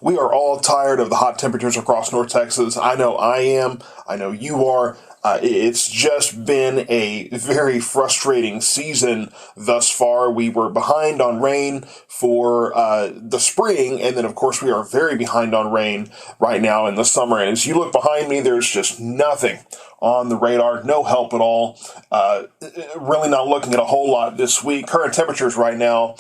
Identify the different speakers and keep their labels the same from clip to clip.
Speaker 1: We are all tired of the hot temperatures across North Texas. I know I am. I know you are. It's just been a very frustrating season thus far. We were behind on rain for the spring, and then, of course, we are very behind on rain right now in the summer. And as you look behind me, there's just nothing on the radar, no help at all. Really not looking at a whole lot this week. Current temperatures right now,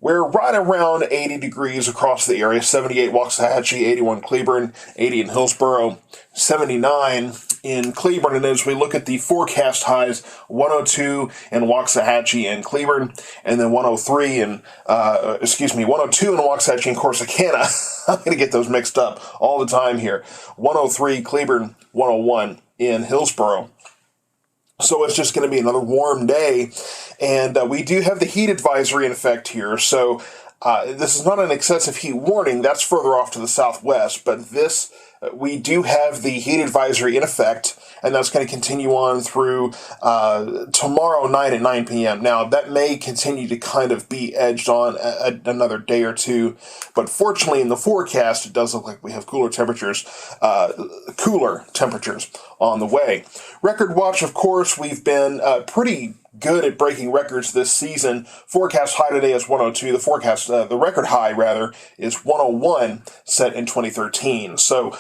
Speaker 1: we're right around 80 degrees across the area, 78 Waxahachie, 81 Cleburne, 80 in Hillsboro, 79 in Cleburne. And as we look at the forecast highs, 102 in Waxahachie and Cleburne, and then 102 in Waxahachie and Corsicana. I'm going to get those mixed up all the time here. 103 Cleburne, 101 in Hillsboro. So it's just going to be another warm day, and we do have the heat advisory in effect here. So this is not an excessive heat warning. That's further off to the southwest, but this we do have the heat advisory in effect, and that's going to continue on through tomorrow night at 9 p.m. Now, that may continue to kind of be edged on another day or two, but fortunately in the forecast, it does look like we have cooler temperatures on the way. Record watch, of course, we've been pretty good at breaking records this season. Forecast high today is 102. The record high, rather, is 101, set in 2013. So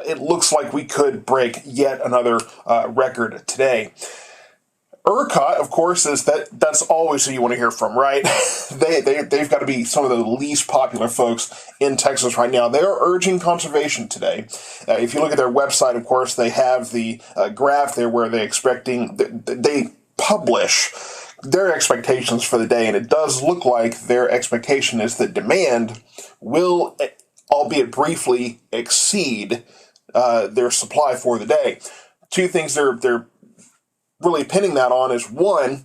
Speaker 1: it looks like we could break yet another record today. ERCOT, of course, that's always who you want to hear from, right? They've got to be some of the least popular folks in Texas right now. They are urging conservation today. If you look at their website, of course, they have the graph there where they publish their expectations for the day, and it does look like their expectation is that demand will, albeit briefly, exceed their supply for the day. Two things they're really pinning that on is, one,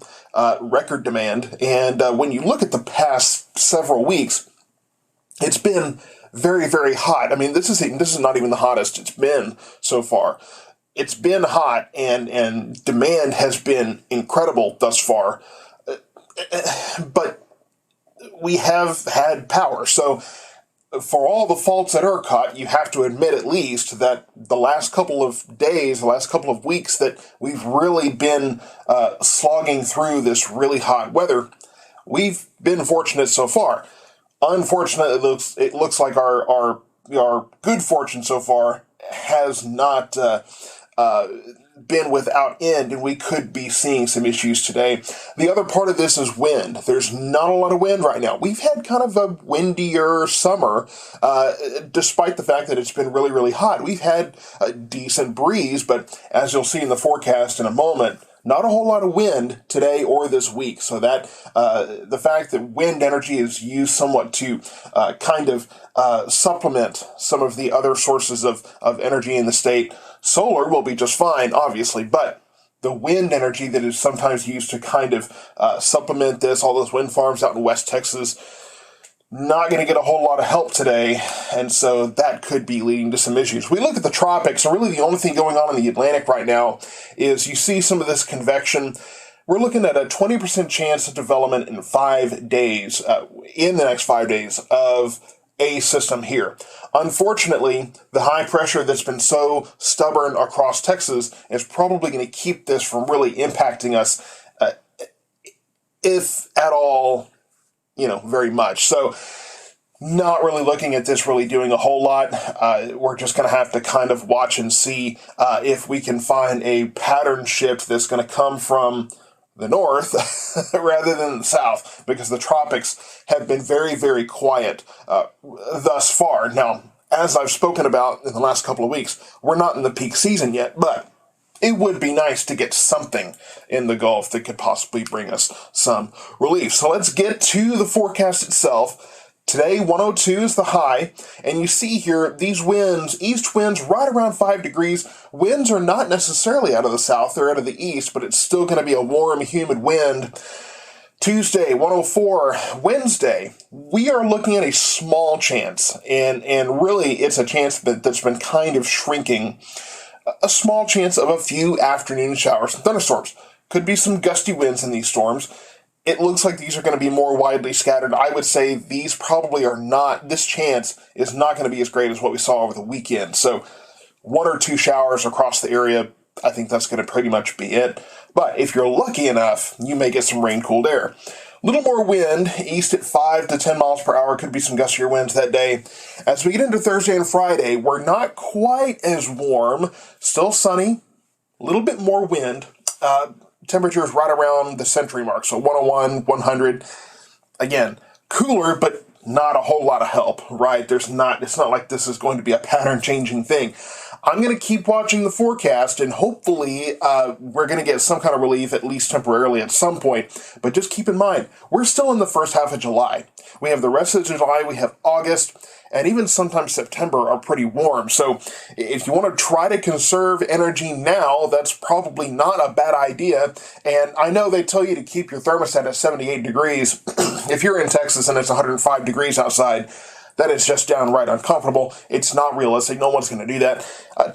Speaker 1: record demand, and when you look at the past several weeks, it's been very, very hot. I mean, this is not even the hottest it's been so far. It's been hot, and demand has been incredible thus far, but we have had power. So for all the faults at ERCOT, you have to admit at least that the last couple of days, the last couple of weeks that we've really been slogging through this really hot weather, we've been fortunate so far. Unfortunately, it looks like our good fortune so far has not been without end, and we could be seeing some issues today. The other part of this is wind. There's not a lot of wind right now. We've had kind of a windier summer, despite the fact that it's been really, really hot. We've had a decent breeze, but as you'll see in the forecast in a moment, not a whole lot of wind today or this week. So that the fact that wind energy is used somewhat to supplement some of the other sources of energy in the state. Solar will be just fine, obviously, but the wind energy that is sometimes used to kind of supplement this, all those wind farms out in West Texas, not going to get a whole lot of help today, and so that could be leading to some issues. We look at the tropics, and really the only thing going on in the Atlantic right now is you see some of this convection. We're looking at a 20% chance of development in 5 days, in the next 5 days, of a system here. Unfortunately, the high pressure that's been so stubborn across Texas is probably going to keep this from really impacting us, if at all, very much. So not really looking at this really doing a whole lot. We're just going to have to kind of watch and see if we can find a pattern shift that's going to come from the north rather than the south, because the tropics have been very, very quiet thus far. Now, as I've spoken about in the last couple of weeks, we're not in the peak season yet, but it would be nice to get something in the Gulf that could possibly bring us some relief. So let's get to the forecast itself. Today, 102 is the high, and you see here these winds, east winds right around 5 degrees. Winds are not necessarily out of the south, they're out of the east, but it's still going to be a warm, humid wind. Tuesday, 104. Wednesday, we are looking at a small chance, and really it's a chance that's been kind of shrinking. A small chance of a few afternoon showers and thunderstorms. Could be some gusty winds in these storms. It looks like these are going to be more widely scattered. I would say these probably are not, this chance is not going to be as great as what we saw over the weekend. So 1 or 2 showers across the area, I think that's going to pretty much be it. But if you're lucky enough, you may get some rain-cooled air. A little more wind, east at 5 to 10 miles per hour. Could be some gustier winds that day. As we get into Thursday and Friday, we're not quite as warm. Still sunny, a little bit more wind. Temperatures right around the century mark, so 101, 100. Again, cooler, but not a whole lot of help, right? It's not like this is going to be a pattern-changing thing. I'm going to keep watching the forecast, and hopefully we're going to get some kind of relief, at least temporarily at some point. But just keep in mind, we're still in the first half of July. We have the rest of July, we have August, and even sometimes September are pretty warm. So if you want to try to conserve energy now, that's probably not a bad idea. And I know they tell you to keep your thermostat at 78 degrees. If you're in Texas and it's 105 degrees outside, that is just downright uncomfortable. It's not realistic. No one's going to do that.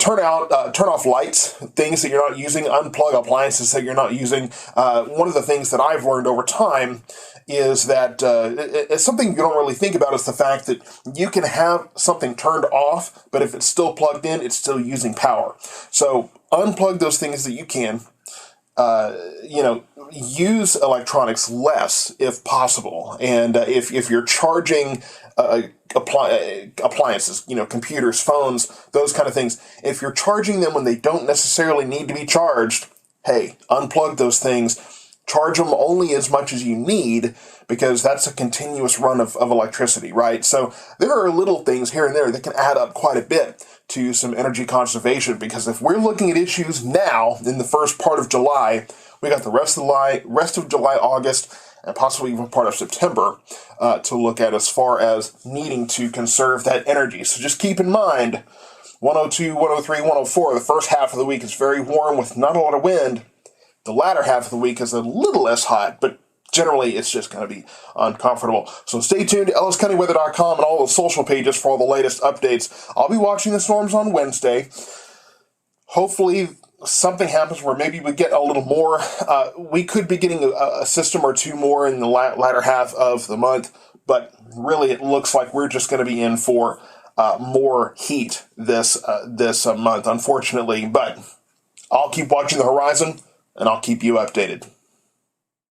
Speaker 1: Turn off lights, things that you're not using, unplug appliances that you're not using. One of the things that I've learned over time is that it's something you don't really think about is the fact that you can have something turned off, but if it's still plugged in, it's still using power. So unplug those things that you can. Use electronics less if possible. And if you're charging appliances, computers, phones, those kind of things, if you're charging them when they don't necessarily need to be charged, hey, unplug those things. Charge them only as much as you need, because that's a continuous run of electricity, right? So there are little things here and there that can add up quite a bit to some energy conservation, because if we're looking at issues now in the first part of July, we got the rest of July, August, and possibly even part of September to look at as far as needing to conserve that energy. So just keep in mind, 102, 103, 104, the first half of the week is very warm with not a lot of wind. The latter half of the week is a little less hot, but generally it's just going to be uncomfortable. So stay tuned to elliscountyweather.com and all the social pages for all the latest updates. I'll be watching the storms on Wednesday. Hopefully something happens where maybe we get a little more. We could be getting a system or two more in the latter half of the month, but really it looks like we're just going to be in for more heat this month, unfortunately. But I'll keep watching the horizon, and I'll keep you updated.